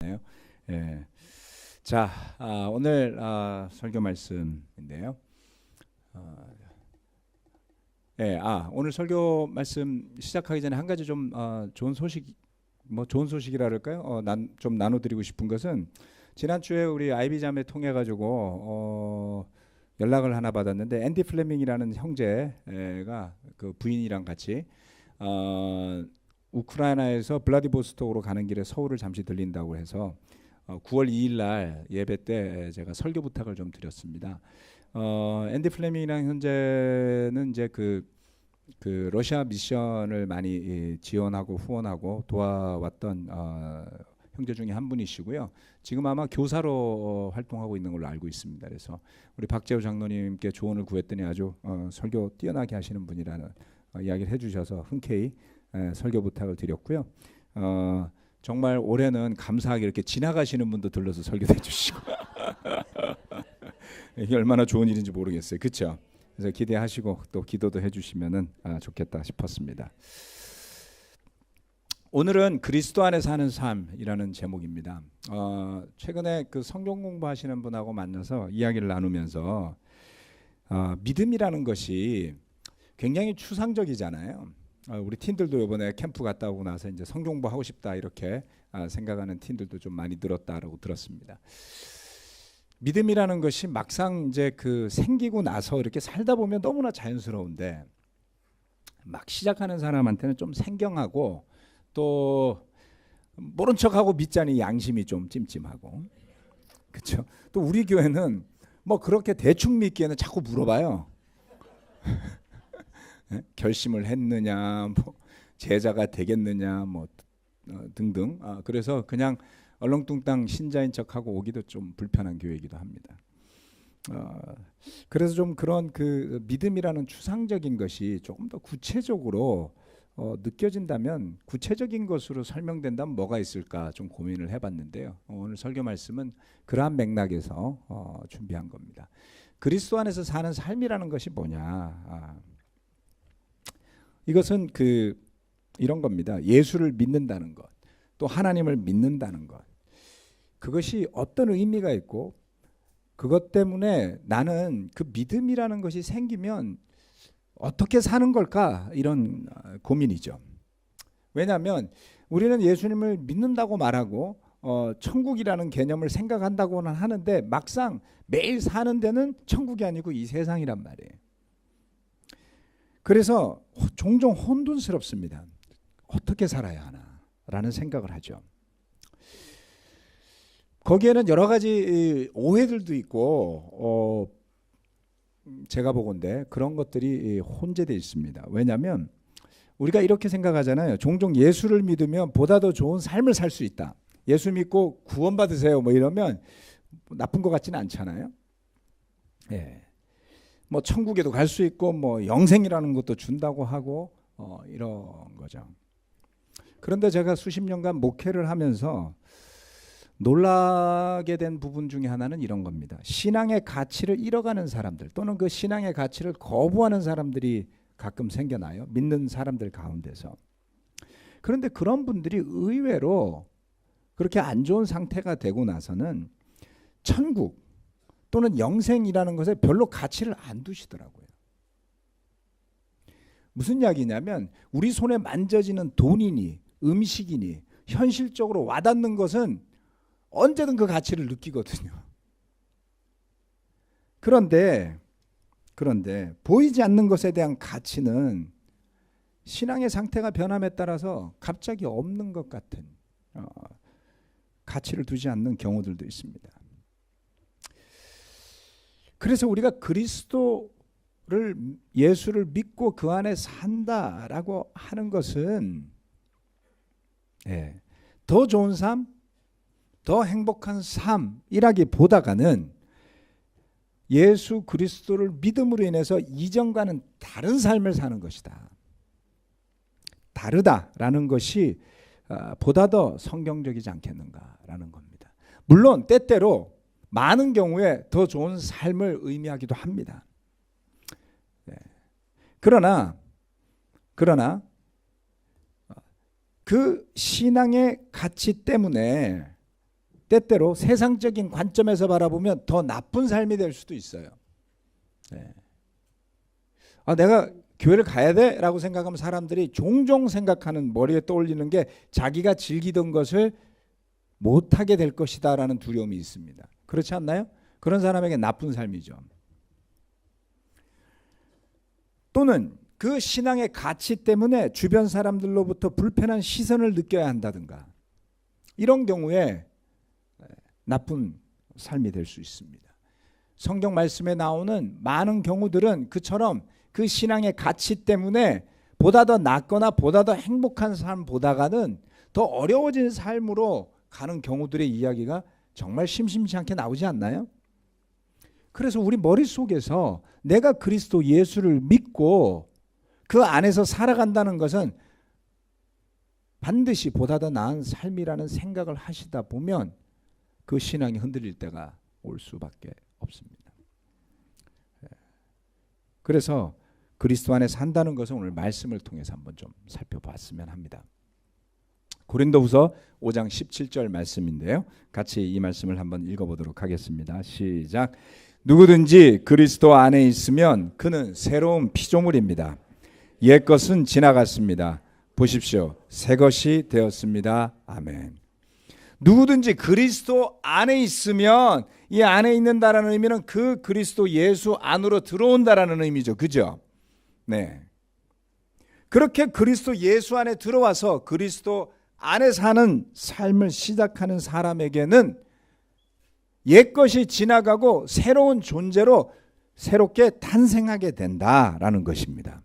예. 자, 오늘 설교 말씀인데요. 오늘 설교 말씀 시작하기 전에 한 가지 좀 좋은 소식이라 그럴까요? 좀 나눠드리고 싶은 것은 지난주에 우리 아이비 자매 통해 가지고 연락을 하나 받았는데 앤디 플레밍이라는 형제가 그 부인이랑 같이 우크라이나에서 블라디보스톡으로 가는 길에 서울을 잠시 들린다고 해서 9월 2일 날 예배 때 제가 설교 부탁을 좀 드렸습니다. 앤디 플레밍이랑 현재는 이제 그 러시아 미션을 많이 지원하고 후원하고 도와왔던 형제 중에 한 분이시고요. 지금 아마 교사로 활동하고 있는 걸로 알고 있습니다. 그래서 우리 박재호 장로님께 조언을 구했더니 아주 설교 뛰어나게 하시는 분이라는 이야기를 해주셔서 흔쾌히 설교 부탁을 드렸고요. 정말 올해는 감사하게 이렇게 지나가시는 분도 들러서 설교도 해주시고 이게 얼마나 좋은 일인지 모르겠어요. 그렇죠? 그래서 기대하시고 또 기도도 해주시면은 좋겠다 싶었습니다. 오늘은 그리스도 안에 사는 삶이라는 제목입니다. 최근에 그 성경 공부하시는 분하고 만나서 이야기를 나누면서 믿음이라는 것이 굉장히 추상적이잖아요. 우리 팀들도 이번에 캠프 갔다 오고 나서 이제 성경부 하고 싶다 이렇게 생각하는 팀들도 좀 많이 늘었다라고 들었습니다. 믿음이라는 것이 막상 이제 그 생기고 나서 이렇게 살다 보면 너무나 자연스러운데 막 시작하는 사람한테는 좀 생경하고 또 모른 척하고 믿자니 양심이 좀 찜찜하고 그렇죠. 또 우리 교회는 뭐 그렇게 대충 믿기에는 자꾸 물어봐요. 결심을 했느냐, 뭐 제자가 되겠느냐, 뭐 등등. 그래서 그냥 얼렁뚱땅 신자인 척하고 오기도 좀 불편한 교회이기도 합니다. 그래서 좀 그런 그 믿음이라는 추상적인 것이 조금 더 구체적으로 느껴진다면 구체적인 것으로 설명된다면 뭐가 있을까 좀 고민을 해봤는데요. 오늘 설교 말씀은 그러한 맥락에서 준비한 겁니다. 그리스도 안에서 사는 삶이라는 것이 뭐냐? 이것은 이런 겁니다. 예수를 믿는다는 것, 또 하나님을 믿는다는 것. 그것이 어떤 의미가 있고 그것 때문에 나는 그 믿음이라는 것이 생기면 어떻게 사는 걸까? 이런 고민이죠. 왜냐하면 우리는 예수님을 믿는다고 말하고 천국이라는 개념을 생각한다고는 하는데 막상 매일 사는 데는 천국이 아니고 이 세상이란 말이에요. 그래서 종종 혼돈스럽습니다. 어떻게 살아야 하나 라는 생각을 하죠. 거기에는 여러 가지 오해들도 있고 제가 보건대 그런 것들이 혼재되어 있습니다. 왜냐하면 우리가 이렇게 생각하잖아요. 종종 예수를 믿으면 보다 더 좋은 삶을 살 수 있다. 예수 믿고 구원받으세요 뭐 이러면 나쁜 것 같지는 않잖아요. 예. 뭐 천국에도 갈 수 있고 뭐 영생이라는 것도 준다고 하고 이런 거죠. 그런데 제가 수십 년간 목회를 하면서 놀라게 된 부분 중에 하나는 이런 겁니다. 신앙의 가치를 잃어가는 사람들 또는 그 신앙의 가치를 거부하는 사람들이 가끔 생겨나요. 믿는 사람들 가운데서. 그런데 그런 분들이 의외로 그렇게 안 좋은 상태가 되고 나서는 천국 또는 영생이라는 것에 별로 가치를 안 두시더라고요. 무슨 이야기냐면 우리 손에 만져지는 돈이니 음식이니 현실적으로 와닿는 것은 언제든 그 가치를 느끼거든요. 그런데 보이지 않는 것에 대한 가치는 신앙의 상태가 변함에 따라서 갑자기 없는 것 같은 가치를 두지 않는 경우들도 있습니다. 그래서 우리가 예수를 믿고 그 안에 산다라고 하는 것은 더 좋은 삶, 더 행복한 삶이라기보다는 예수 그리스도를 믿음으로 인해서 이전과는 다른 삶을 사는 것이다. 다르다라는 것이 보다 더 성경적이지 않겠는가라는 겁니다. 물론 때때로 많은 경우에 더 좋은 삶을 의미하기도 합니다. 그러나 그 신앙의 가치 때문에 때때로 세상적인 관점에서 바라보면 더 나쁜 삶이 될 수도 있어요. 네. 내가 교회를 가야 돼? 라고 생각하면 사람들이 종종 생각하는, 머리에 떠올리는 게 자기가 즐기던 것을 못하게 될 것이다 라는 두려움이 있습니다. 그렇지 않나요? 그런 사람에게 나쁜 삶이죠. 또는 그 신앙의 가치 때문에 주변 사람들로부터 불편한 시선을 느껴야 한다든가, 이런 경우에 나쁜 삶이 될 수 있습니다. 성경 말씀에 나오는 많은 경우들은 그처럼 그 신앙의 가치 때문에 보다 더 낫거나 보다 더 행복한 삶보다가는 더 어려워진 삶으로 가는 경우들의 이야기가 정말 심심치 않게 나오지 않나요? 그래서 우리 머릿속에서 내가 그리스도 예수를 믿고 그 안에서 살아간다는 것은 반드시 보다 더 나은 삶이라는 생각을 하시다 보면 그 신앙이 흔들릴 때가 올 수밖에 없습니다. 그래서 그리스도 안에 산다는 것은 오늘 말씀을 통해서 한번 좀 살펴봤으면 합니다. 고린도후서 5장 17절 말씀인데요. 같이 이 말씀을 한번 읽어보도록 하겠습니다. 시작. 누구든지 그리스도 안에 있으면 그는 새로운 피조물입니다. 옛것은 지나갔습니다. 보십시오. 새것이 되었습니다. 아멘. 누구든지 그리스도 안에 있으면, 이 안에 있는다라는 의미는 그 그리스도 예수 안으로 들어온다라는 의미죠. 그죠? 네. 그렇게 그리스도 예수 안에 들어와서 그리스도 안에 사는 삶을 시작하는 사람에게는 옛것이 지나가고 새로운 존재로 새롭게 탄생하게 된다라는 것입니다.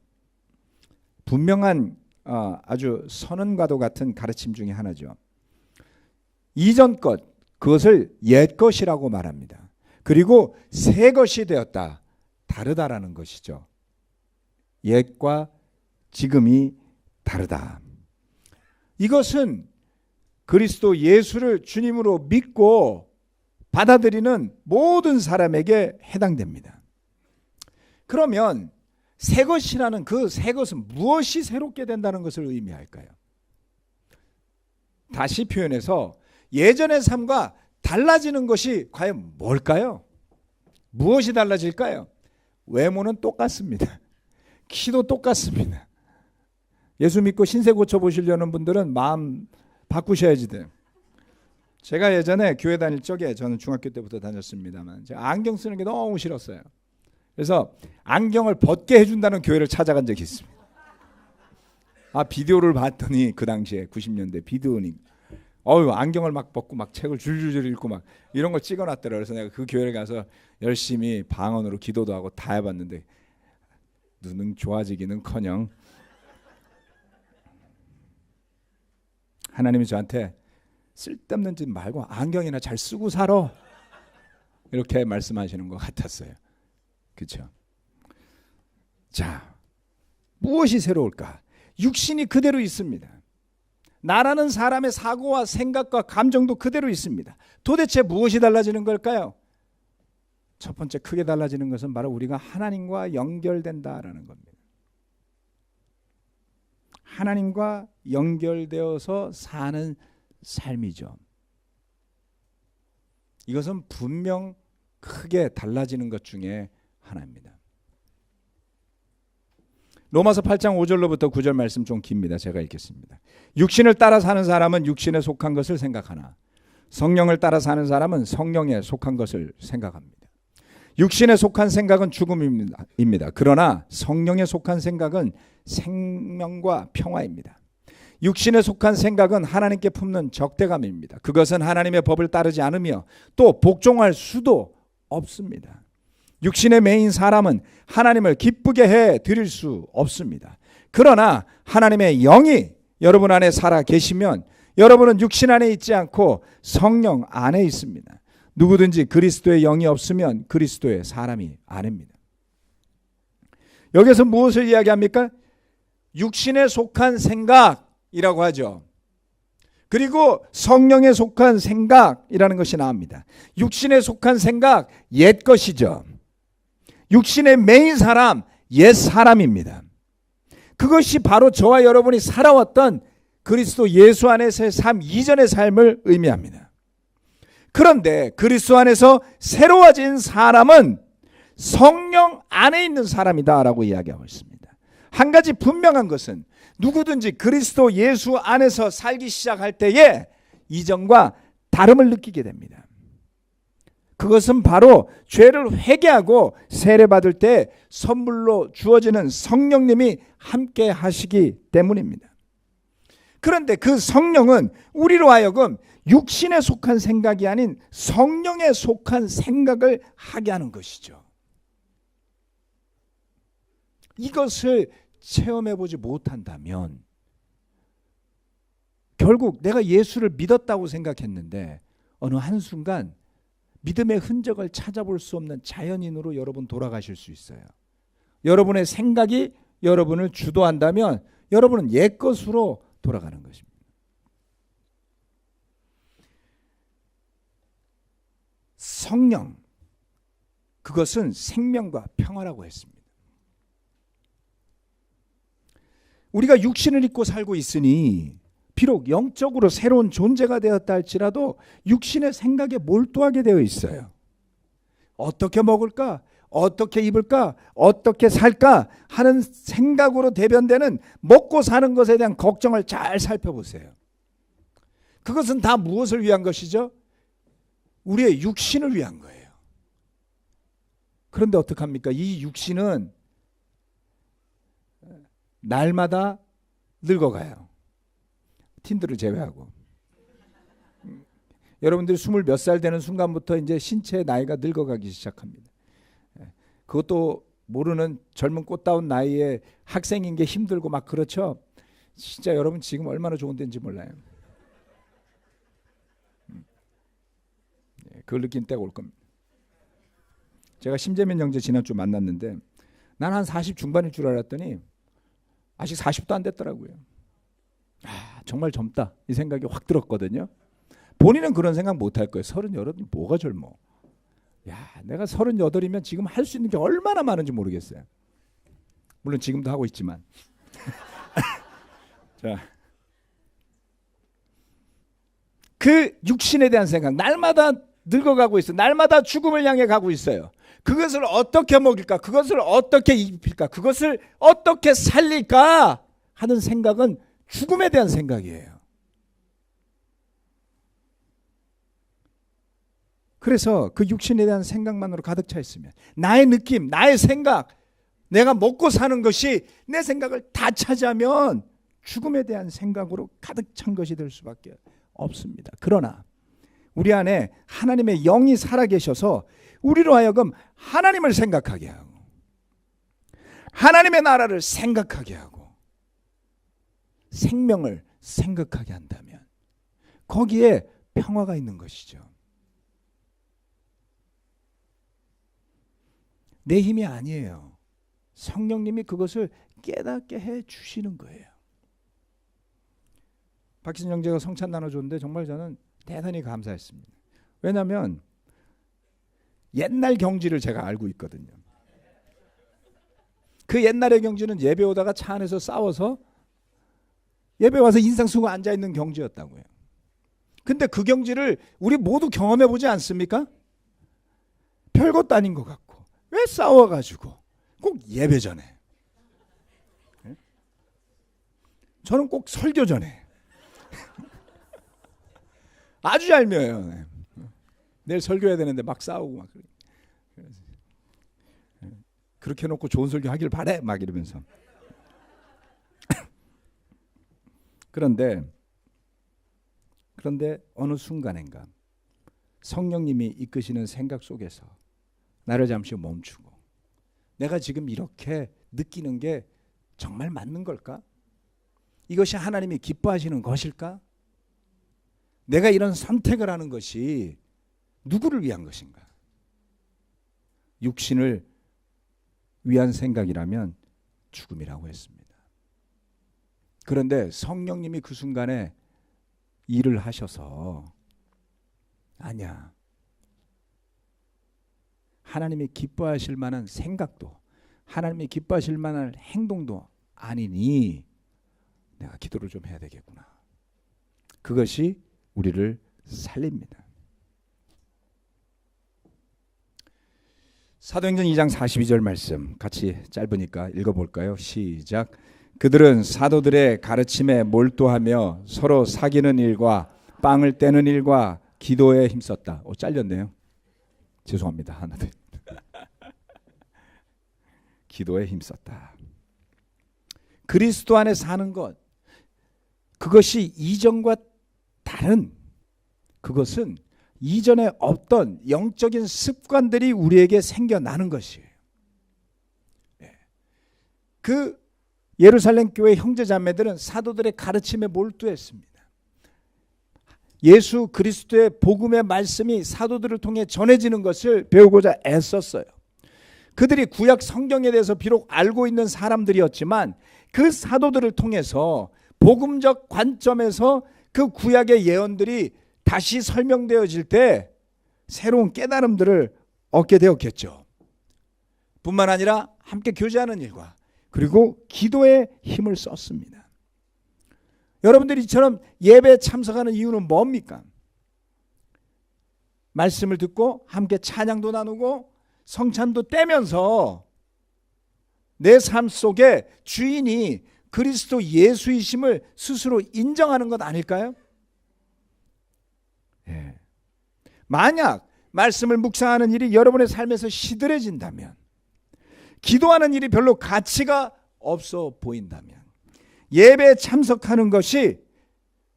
분명한 아주 선언과도 같은 가르침 중에 하나죠. 이전 것, 그것을 옛 것이라고 말합니다. 그리고 새 것이 되었다, 다르다라는 것이죠. 옛과 지금이 다르다. 이것은 그리스도 예수를 주님으로 믿고 받아들이는 모든 사람에게 해당됩니다. 그러면 새 것이라는 그 새 것은 무엇이 새롭게 된다는 것을 의미할까요? 다시 표현해서 예전의 삶과 달라지는 것이 과연 뭘까요? 무엇이 달라질까요? 외모는 똑같습니다. 키도 똑같습니다. 예수 믿고 신세 고쳐보시려는 분들은 마음 바꾸셔야지 돼요. 제가 예전에 교회 다닐 적에, 저는 중학교 때부터 다녔습니다만, 제가 안경 쓰는 게 너무 싫었어요. 그래서 안경을 벗게 해준다는 교회를 찾아간 적이 있습니다. 비디오를 봤더니 그 당시에 90년대 비디오니 안경을 막 벗고 막 책을 줄줄줄 읽고 막 이런 걸 찍어놨더라고요. 그래서 내가 그 교회를 가서 열심히 방언으로 기도도 하고 다 해봤는데 눈은 좋아지기는커녕 하나님이 저한테 쓸데없는 짓 말고 안경이나 잘 쓰고 살아, 이렇게 말씀하시는 것 같았어요. 그렇죠? 자, 무엇이 새로울까? 육신이 그대로 있습니다. 나라는 사람의 사고와 생각과 감정도 그대로 있습니다. 도대체 무엇이 달라지는 걸까요? 첫 번째 크게 달라지는 것은 바로 우리가 하나님과 연결된다라는 겁니다. 하나님과 연결되어서 사는 삶이죠. 이것은 분명 크게 달라지는 것 중에 하나입니다. 로마서 8장 5절로부터 9절 말씀 좀 깁니다. 제가 읽겠습니다. 육신을 따라 사는 사람은 육신에 속한 것을 생각하나 성령을 따라 사는 사람은 성령에 속한 것을 생각합니다. 육신에 속한 생각은 죽음입니다. 그러나 성령에 속한 생각은 생명과 평화입니다. 육신에 속한 생각은 하나님께 품는 적대감입니다. 그것은 하나님의 법을 따르지 않으며 또 복종할 수도 없습니다. 육신의 매인 사람은 하나님을 기쁘게 해 드릴 수 없습니다. 그러나 하나님의 영이 여러분 안에 살아 계시면 여러분은 육신 안에 있지 않고 성령 안에 있습니다. 누구든지 그리스도의 영이 없으면 그리스도의 사람이 아닙니다. 여기서 무엇을 이야기합니까? 육신에 속한 생각이라고 하죠. 그리고 성령에 속한 생각이라는 것이 나옵니다. 육신에 속한 생각, 옛 것이죠. 육신의 메인 사람, 옛 사람입니다. 그것이 바로 저와 여러분이 살아왔던 그리스도 예수 안에서의 삶 이전의 삶을 의미합니다. 그런데 그리스도 안에서 새로워진 사람은 성령 안에 있는 사람이다라고 이야기하고 있습니다. 한 가지 분명한 것은 누구든지 그리스도 예수 안에서 살기 시작할 때에 이전과 다름을 느끼게 됩니다. 그것은 바로 죄를 회개하고 세례받을 때 선물로 주어지는 성령님이 함께 하시기 때문입니다. 그런데 그 성령은 우리로 하여금 육신에 속한 생각이 아닌 성령에 속한 생각을 하게 하는 것이죠. 이것을 체험해보지 못한다면 결국 내가 예수를 믿었다고 생각했는데 어느 한순간 믿음의 흔적을 찾아볼 수 없는 자연인으로 여러분 돌아가실 수 있어요. 여러분의 생각이 여러분을 주도한다면 여러분은 옛것으로 돌아가는 것입니다. 성령, 그것은 생명과 평화라고 했습니다. 우리가 육신을 입고 살고 있으니 비록 영적으로 새로운 존재가 되었다 할지라도 육신의 생각에 몰두하게 되어 있어요. 어떻게 먹을까? 어떻게 입을까? 어떻게 살까? 하는 생각으로 대변되는 먹고 사는 것에 대한 걱정을 잘 살펴보세요. 그것은 다 무엇을 위한 것이죠? 우리의 육신을 위한 거예요. 그런데 어떡합니까? 이 육신은 날마다 늙어가요. 틴들을 제외하고. 여러분들이 20 몇 살 되는 순간부터 이제 신체의 나이가 늙어가기 시작합니다. 그것도 모르는 젊은 꽃다운 나이에 학생인 게 힘들고 막 그렇죠. 진짜 여러분 지금 얼마나 좋은 데인지 몰라요. 그걸 느낀 때가 올 겁니다. 제가 심재민 형제 지난주 만났는데 난 한 40 중반일 줄 알았더니 아직 40도 안 됐더라고요. 정말 젊다 이 생각이 확 들었거든요. 본인은 그런 생각 못할 거예요. 38이 뭐가 젊어. 내가 38이면 지금 할 수 있는 게 얼마나 많은지 모르겠어요. 물론 지금도 하고 있지만. 자, 그 육신에 대한 생각, 날마다 늙어가고 있어요. 날마다 죽음을 향해 가고 있어요. 그것을 어떻게 먹일까? 그것을 어떻게 입힐까? 그것을 어떻게 살릴까? 하는 생각은 죽음에 대한 생각이에요. 그래서 그 육신에 대한 생각만으로 가득 차 있으면 나의 느낌, 나의 생각, 내가 먹고 사는 것이 내 생각을 다 차지하면 죽음에 대한 생각으로 가득 찬 것이 될 수밖에 없습니다. 그러나 우리 안에 하나님의 영이 살아계셔서 우리로 하여금 하나님을 생각하게 하고 하나님의 나라를 생각하게 하고 생명을 생각하게 한다면 거기에 평화가 있는 것이죠. 내 힘이 아니에요. 성령님이 그것을 깨닫게 해 주시는 거예요. 박신 형제가 성찬 나눠줬는데 정말 저는 대단히 감사했습니다. 왜냐하면 옛날 경지를 제가 알고 있거든요. 그 옛날의 경지는 예배 오다가 차 안에서 싸워서 예배 와서 인상 쓰고 앉아있는 경지였다고요. 근데 그 경지를 우리 모두 경험해보지 않습니까? 별것도 아닌 것 같고 왜 싸워가지고 꼭 예배 전에, 저는 꼭 설교 전에 아주 얄미워요. 내일 설교해야 되는데 막 싸우고 막 그렇게 해놓고 좋은 설교 하길 바래 막 이러면서. 그런데 어느 순간인가 성령님이 이끄시는 생각 속에서 나를 잠시 멈추고 내가 지금 이렇게 느끼는 게 정말 맞는 걸까? 이것이 하나님이 기뻐하시는 것일까? 내가 이런 선택을 하는 것이 누구를 위한 것인가? 육신을 위한 생각이라면 죽음이라고 했습니다. 그런데 성령님이 그 순간에 일을 하셔서 아니야. 하나님이 기뻐하실 만한 생각도 하나님이 기뻐하실 만한 행동도 아니니 내가 기도를 좀 해야 되겠구나. 그것이 우리를 살립니다. 사도행전 2장 42절 말씀 같이 짧으니까 읽어볼까요? 시작. 그들은 사도들의 가르침에 몰두하며 서로 사귀는 일과 빵을 떼는 일과 기도에 힘썼다. 잘렸네요. 죄송합니다. 하나 더. 기도에 힘썼다. 그리스도 안에 사는 것, 그것이 이전과 다른, 그것은 이전에 없던 영적인 습관들이 우리에게 생겨나는 것이에요. 그 예루살렘 교회 형제자매들은 사도들의 가르침에 몰두했습니다. 예수 그리스도의 복음의 말씀이 사도들을 통해 전해지는 것을 배우고자 애썼어요. 그들이 구약 성경에 대해서 비록 알고 있는 사람들이었지만 그 사도들을 통해서 복음적 관점에서 그 구약의 예언들이 다시 설명되어질 때 새로운 깨달음들을 얻게 되었겠죠. 뿐만 아니라 함께 교제하는 일과 그리고 기도에 힘을 썼습니다. 여러분들이 이처럼 예배에 참석하는 이유는 뭡니까? 말씀을 듣고 함께 찬양도 나누고 성찬도 떼면서 내 삶 속에 주인이 그리스도 예수이심을 스스로 인정하는 것 아닐까요? 만약 말씀을 묵상하는 일이 여러분의 삶에서 시들해진다면, 기도하는 일이 별로 가치가 없어 보인다면, 예배에 참석하는 것이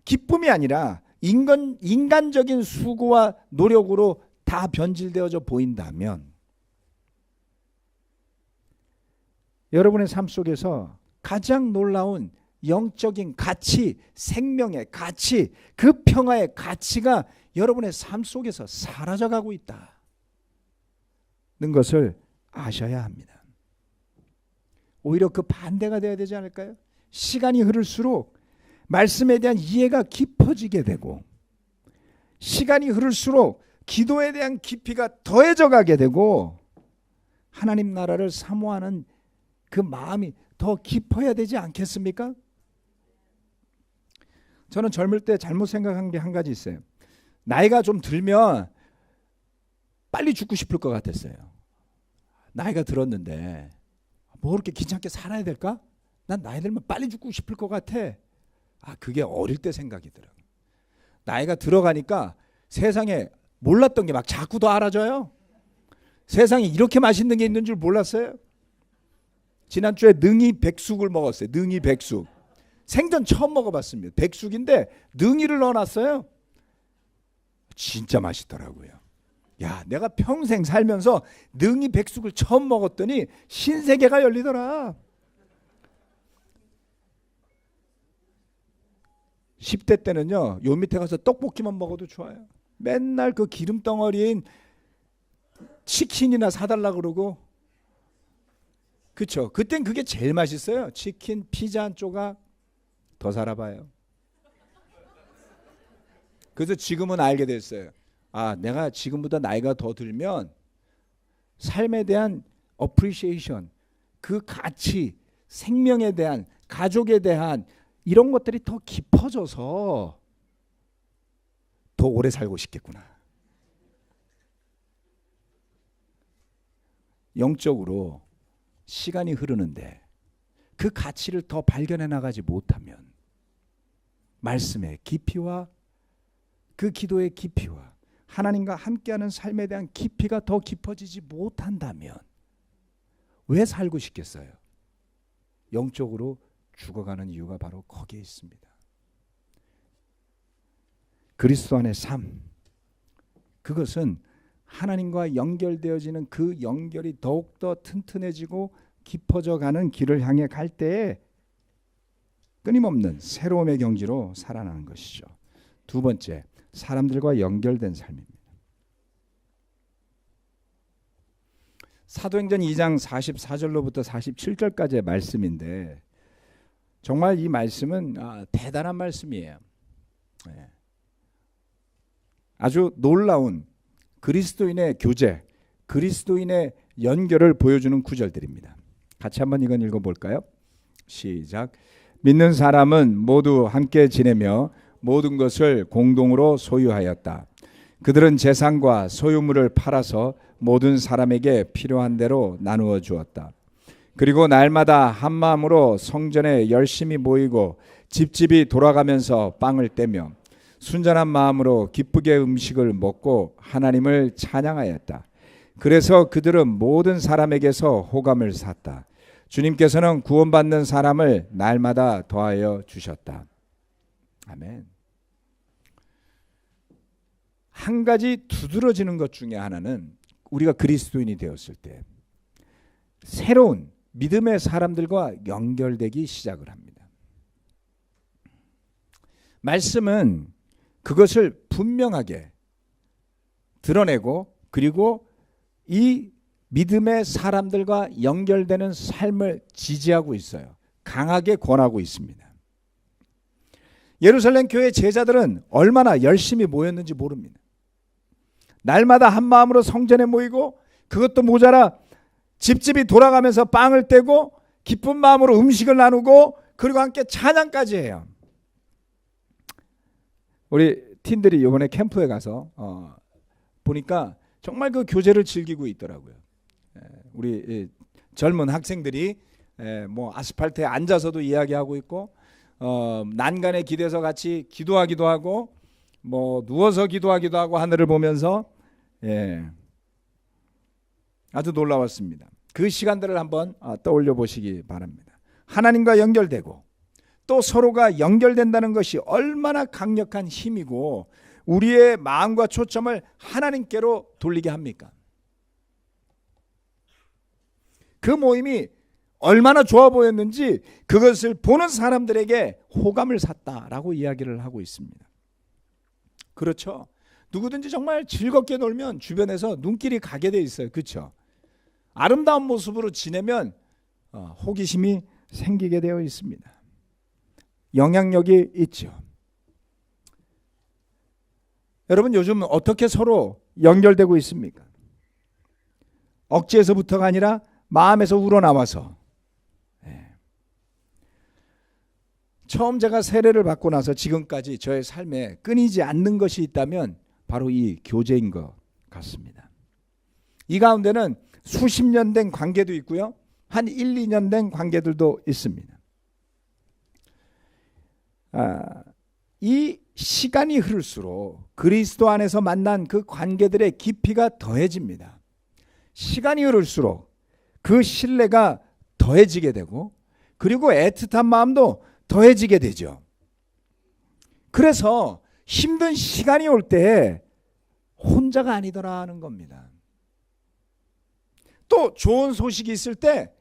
기쁨이 아니라 인간적인 수고와 노력으로 다 변질되어져 보인다면, 여러분의 삶 속에서 가장 놀라운 영적인 가치, 생명의 가치, 그 평화의 가치가 여러분의 삶 속에서 사라져가고 있다는 것을 아셔야 합니다. 오히려 그 반대가 되어야 되지 않을까요? 시간이 흐를수록 말씀에 대한 이해가 깊어지게 되고, 시간이 흐를수록 기도에 대한 깊이가 더해져 가게 되고, 하나님 나라를 사모하는 그 마음이 더 깊어야 되지 않겠습니까? 저는 젊을 때 잘못 생각한 게 한 가지 있어요. 나이가 좀 들면 빨리 죽고 싶을 것 같았어요. 나이가 들었는데 뭐 그렇게 귀찮게 살아야 될까? 난 나이 들면 빨리 죽고 싶을 것 같아. 그게 어릴 때 생각이더라고요. 나이가 들어가니까 세상에 몰랐던 게 막 자꾸 더 알아져요. 세상에 이렇게 맛있는 게 있는 줄 몰랐어요. 지난주에 능이 백숙을 먹었어요. 능이 백숙. 생전 처음 먹어봤습니다. 백숙인데 능이를 넣어놨어요. 진짜 맛있더라고요. 야, 내가 평생 살면서 능이 백숙을 처음 먹었더니 신세계가 열리더라. 10대 때는요, 요 밑에 가서 떡볶이만 먹어도 좋아요. 맨날 그 기름덩어리인 치킨이나 사달라 그러고, 그쵸? 그땐 그게 제일 맛있어요. 치킨, 피자 한 조각 더 살아봐요. 그래서 지금은 알게 됐어요. 내가 지금보다 나이가 더 들면 삶에 대한 어프리시에이션, 그 가치, 생명에 대한, 가족에 대한 이런 것들이 더 깊어져서 더 오래 살고 싶겠구나. 영적으로 시간이 흐르는데 그 가치를 더 발견해 나가지 못하면, 말씀의 깊이와 그 기도의 깊이와 하나님과 함께하는 삶에 대한 깊이가 더 깊어지지 못한다면 왜 살고 싶겠어요? 영적으로 죽어가는 이유가 바로 거기에 있습니다. 그리스도 안의 삶, 그것은 하나님과 연결되어지는 그 연결이 더욱더 튼튼해지고 깊어져 가는 길을 향해 갈 때에 끊임없는 새로움의 경지로 살아나는 것이죠. 두 번째, 사람들과 연결된 삶입니다. 사도행전 2장 44절로부터 47절까지의 말씀인데, 정말 이 말씀은 대단한 말씀이에요. 아주 놀라운 그리스도인의 교제, 그리스도인의 연결을 보여주는 구절들입니다. 같이 한번 이건 읽어볼까요? 시작. 믿는 사람은 모두 함께 지내며 모든 것을 공동으로 소유하였다. 그들은 재산과 소유물을 팔아서 모든 사람에게 필요한 대로 나누어 주었다. 그리고 날마다 한 마음으로 성전에 열심히 모이고 집집이 돌아가면서 빵을 떼며 순전한 마음으로 기쁘게 음식을 먹고 하나님을 찬양하였다. 그래서 그들은 모든 사람에게서 호감을 샀다. 주님께서는 구원받는 사람을 날마다 더하여 주셨다. 아멘. 한 가지 두드러지는 것 중에 하나는 우리가 그리스도인이 되었을 때 새로운 믿음의 사람들과 연결되기 시작을 합니다. 말씀은 그것을 분명하게 드러내고 그리고 이 믿음의 사람들과 연결되는 삶을 지지하고 있어요. 강하게 권하고 있습니다. 예루살렘 교회 제자들은 얼마나 열심히 모였는지 모릅니다. 날마다 한 마음으로 성전에 모이고 그것도 모자라 집집이 돌아가면서 빵을 떼고 기쁜 마음으로 음식을 나누고 그리고 함께 찬양까지 해요. 우리 팀들이 이번에 캠프에 가서 보니까 정말 그 교제를 즐기고 있더라고요. 우리 젊은 학생들이 뭐 아스팔트에 앉아서도 이야기하고 있고 난간에 기대서 같이 기도하기도 하고 뭐 누워서 기도하기도 하고 하늘을 보면서 아주 놀라웠습니다. 그 시간들을 한번 떠올려 보시기 바랍니다. 하나님과 연결되고 또 서로가 연결된다는 것이 얼마나 강력한 힘이고 우리의 마음과 초점을 하나님께로 돌리게 합니까? 그 모임이 얼마나 좋아 보였는지 그것을 보는 사람들에게 호감을 샀다라고 이야기를 하고 있습니다. 그렇죠? 누구든지 정말 즐겁게 놀면 주변에서 눈길이 가게 돼 있어요. 그렇죠? 아름다운 모습으로 지내면 호기심이 생기게 되어 있습니다. 영향력이 있죠. 여러분 요즘 어떻게 서로 연결되고 있습니까? 억지에서부터가 아니라 마음에서 우러나와서. 처음 제가 세례를 받고 나서 지금까지 저의 삶에 끊이지 않는 것이 있다면 바로 이 교제인 것 같습니다. 이 가운데는 수십 년 된 관계도 있고요. 한 1, 2년 된 관계들도 있습니다. 이 시간이 흐를수록 그리스도 안에서 만난 그 관계들의 깊이가 더해집니다. 시간이 흐를수록 그 신뢰가 더해지게 되고 그리고 애틋한 마음도 더해지게 되죠. 그래서 힘든 시간이 올 때 혼자가 아니더라는 겁니다. 또 좋은 소식이 있을 때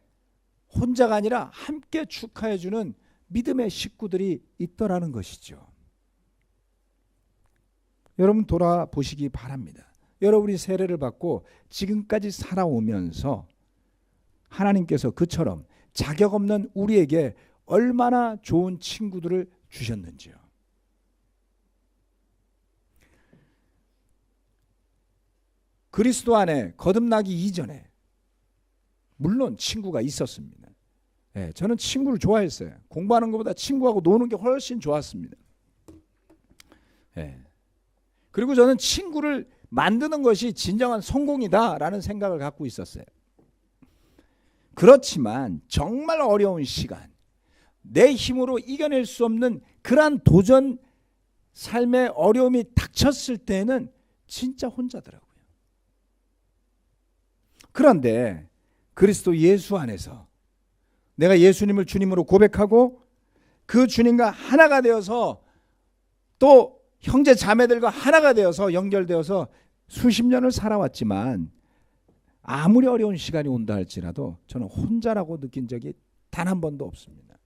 혼자가 아니라 함께 축하해주는 믿음의 식구들이 있더라는 것이죠. 여러분 돌아보시기 바랍니다. 여러분이 세례를 받고 지금까지 살아오면서 하나님께서 그처럼 자격 없는 우리에게 얼마나 좋은 친구들을 주셨는지요. 그리스도 안에 거듭나기 이전에 물론 친구가 있었습니다. 저는 친구를 좋아했어요. 공부하는 것보다 친구하고 노는 게 훨씬 좋았습니다. 그리고 저는 친구를 만드는 것이 진정한 성공이다라는 생각을 갖고 있었어요. 그렇지만 정말 어려운 시간, 내 힘으로 이겨낼 수 없는 그러한 도전, 삶의 어려움이 닥쳤을 때는 진짜 혼자더라고요. 그런데 그리스도 예수 안에서 내가 예수님을 주님으로 고백하고 그 주님과 하나가 되어서 또 형제 자매들과 하나가 되어서 연결되어서 수십 년을 살아왔지만 아무리 어려운 시간이 온다 할지라도 저는 혼자라고 느낀 적이 단 한 번도 없습니다.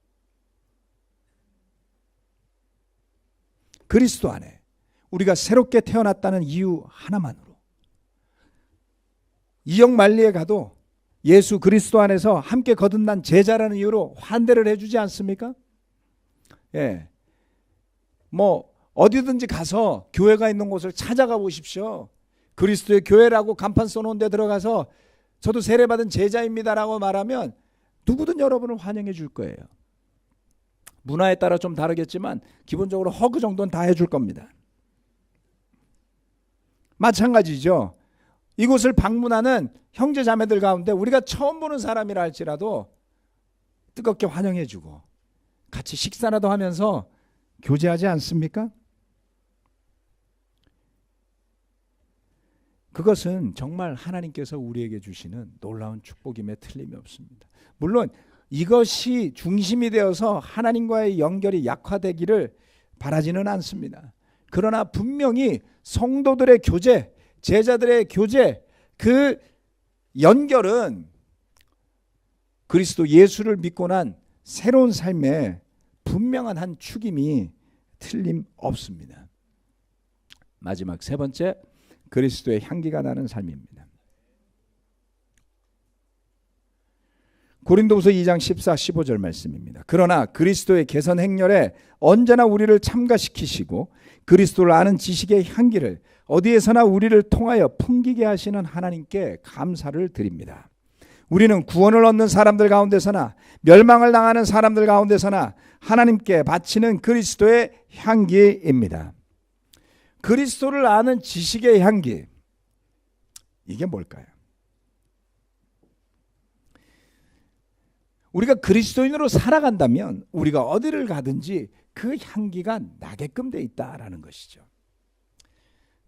그리스도 안에 우리가 새롭게 태어났다는 이유 하나만으로 이역만리에 가도 예수 그리스도 안에서 함께 거듭난 제자라는 이유로 환대를 해주지 않습니까? 뭐 어디든지 가서 교회가 있는 곳을 찾아가 보십시오. 그리스도의 교회라고 간판 써놓은 데 들어가서 저도 세례받은 제자입니다라고 말하면 누구든 여러분을 환영해 줄 거예요. 문화에 따라 좀 다르겠지만 기본적으로 허그 정도는 다 해줄 겁니다. 마찬가지죠. 이곳을 방문하는 형제 자매들 가운데 우리가 처음 보는 사람이라 할지라도 뜨겁게 환영해주고 같이 식사라도 하면서 교제하지 않습니까? 그것은 정말 하나님께서 우리에게 주시는 놀라운 축복임에 틀림이 없습니다. 물론 이것이 중심이 되어서 하나님과의 연결이 약화되기를 바라지는 않습니다. 그러나 분명히 성도들의 교제, 제자들의 교제, 그 연결은 그리스도 예수를 믿고 난 새로운 삶의 분명한 한 축임이 틀림없습니다. 마지막 세 번째, 그리스도의 향기가 나는 삶입니다. 고린도후서 2장 14, 15절 말씀입니다. 그러나 그리스도의 개선 행렬에 언제나 우리를 참가시키시고 그리스도를 아는 지식의 향기를 어디에서나 우리를 통하여 풍기게 하시는 하나님께 감사를 드립니다. 우리는 구원을 얻는 사람들 가운데서나 멸망을 당하는 사람들 가운데서나 하나님께 바치는 그리스도의 향기입니다. 그리스도를 아는 지식의 향기, 이게 뭘까요? 우리가 그리스도인으로 살아간다면 우리가 어디를 가든지 그 향기가 나게끔 돼 있다라는 것이죠.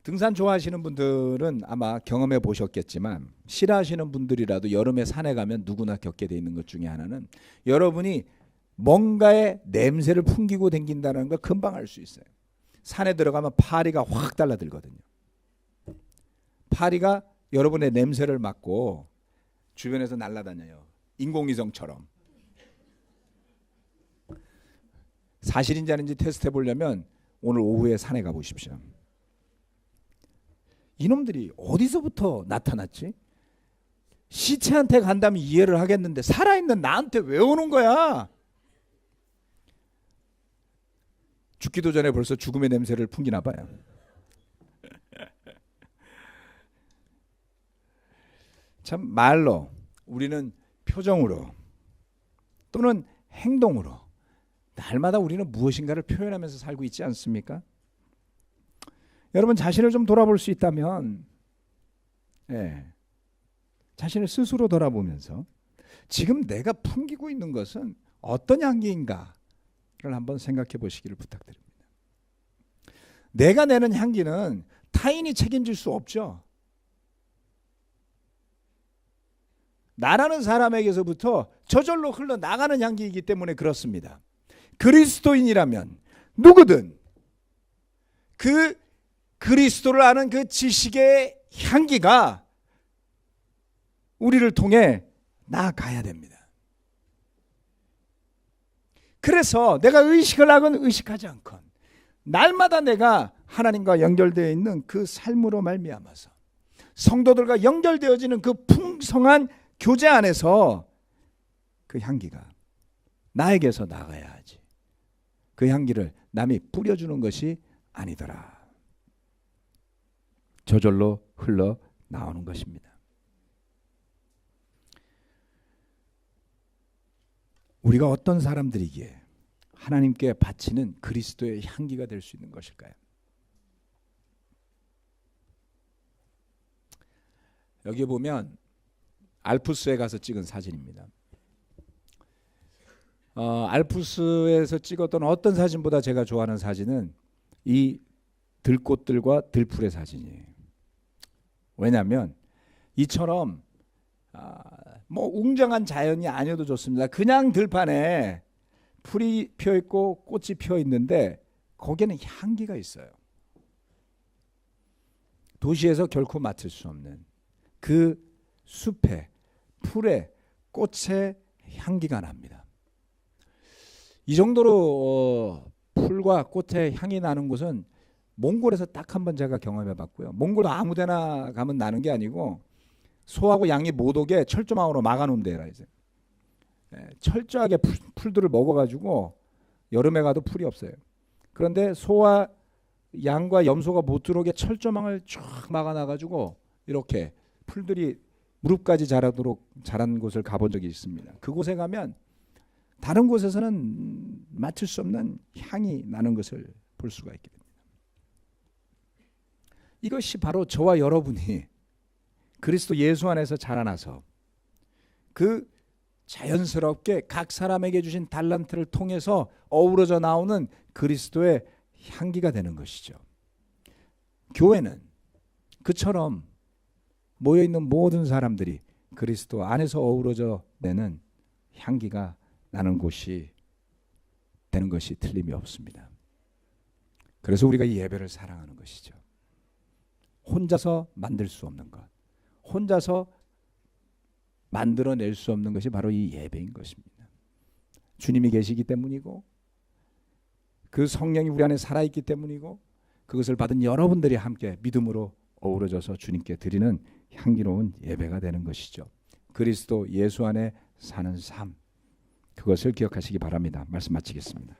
등산 좋아하시는 분들은 아마 경험해 보셨겠지만 싫어하시는 분들이라도 여름에 산에 가면 누구나 겪게 돼 있는 것 중에 하나는 여러분이 뭔가의 냄새를 풍기고 다닌다는 걸 금방 알 수 있어요. 산에 들어가면 파리가 확 달라들거든요. 파리가 여러분의 냄새를 맡고 주변에서 날아다녀요. 인공위성처럼. 사실인지 아닌지 테스트해 보려면 오늘 오후에 산에 가보십시오. 이놈들이 어디서부터 나타났지? 시체한테 간다면 이해를 하겠는데 살아있는 나한테 왜 오는 거야? 죽기도 전에 벌써 죽음의 냄새를 풍기나 봐요. 참 말로 우리는 표정으로 또는 행동으로 날마다 우리는 무엇인가를 표현하면서 살고 있지 않습니까? 여러분 자신을 좀 돌아볼 수 있다면 자신을 스스로 돌아보면서 지금 내가 풍기고 있는 것은 어떤 향기인가를 한번 생각해 보시기를 부탁드립니다. 내가 내는 향기는 타인이 책임질 수 없죠. 나라는 사람에게서부터 저절로 흘러나가는 향기이기 때문에 그렇습니다. 그리스도인이라면 누구든 그 그리스도를 아는 그 지식의 향기가 우리를 통해 나아가야 됩니다. 그래서 내가 의식을 하건 의식하지 않건 날마다 내가 하나님과 연결되어 있는 그 삶으로 말미암아서 성도들과 연결되어지는 그 풍성한 교제 안에서 그 향기가 나에게서 나가야 하지. 그 향기를 남이 뿌려주는 것이 아니더라. 저절로 흘러나오는 것입니다. 우리가 어떤 사람들이기에 하나님께 바치는 그리스도의 향기가 될 수 있는 것일까요? 여기 보면 알프스에 가서 찍은 사진입니다. 알프스에서 찍었던 어떤 사진보다 제가 좋아하는 사진은 이 들꽃들과 들풀의 사진이에요. 왜냐하면 이처럼 뭐 웅장한 자연이 아니어도 좋습니다. 그냥 들판에 풀이 펴 있고 꽃이 펴 있는데 거기에는 향기가 있어요. 도시에서 결코 맡을 수 없는 그 숲에 풀에 꽃의 향기가 납니다. 이 정도로 풀과 꽃의 향이 나는 곳은 몽골에서 딱 한 번 제가 경험해 봤고요. 몽골 아무데나 가면 나는 게 아니고 소하고 양이 못 오게 철조망으로 막아놓은 데라 이제. 철저하게 풀들을 먹어가지고 여름에 가도 풀이 없어요. 그런데 소와 양과 염소가 못 들어오게 철조망을 쫙 막아놔가지고 이렇게 풀들이 무릎까지 자라도록 자란 곳을 가본 적이 있습니다. 그곳에 가면 다른 곳에서는 맡을 수 없는 향이 나는 것을 볼 수가 있게 됩니다. 이것이 바로 저와 여러분이 그리스도 예수 안에서 자라나서 그 자연스럽게 각 사람에게 주신 달란트를 통해서 어우러져 나오는 그리스도의 향기가 되는 것이죠. 교회는 그처럼 모여있는 모든 사람들이 그리스도 안에서 어우러져 내는 향기가 나는 곳이 되는 것이 틀림이 없습니다. 그래서 우리가 이 예배를 사랑하는 것이죠. 혼자서 만들 수 없는 것, 혼자서 만들어낼 수 없는 것이 바로 이 예배인 것입니다. 주님이 계시기 때문이고 그 성령이 우리 안에 살아있기 때문이고 그것을 받은 여러분들이 함께 믿음으로 어우러져서 주님께 드리는 향기로운 예배가 되는 것이죠. 그리스도 예수 안에 사는 삶, 그것을 기억하시기 바랍니다. 말씀 마치겠습니다.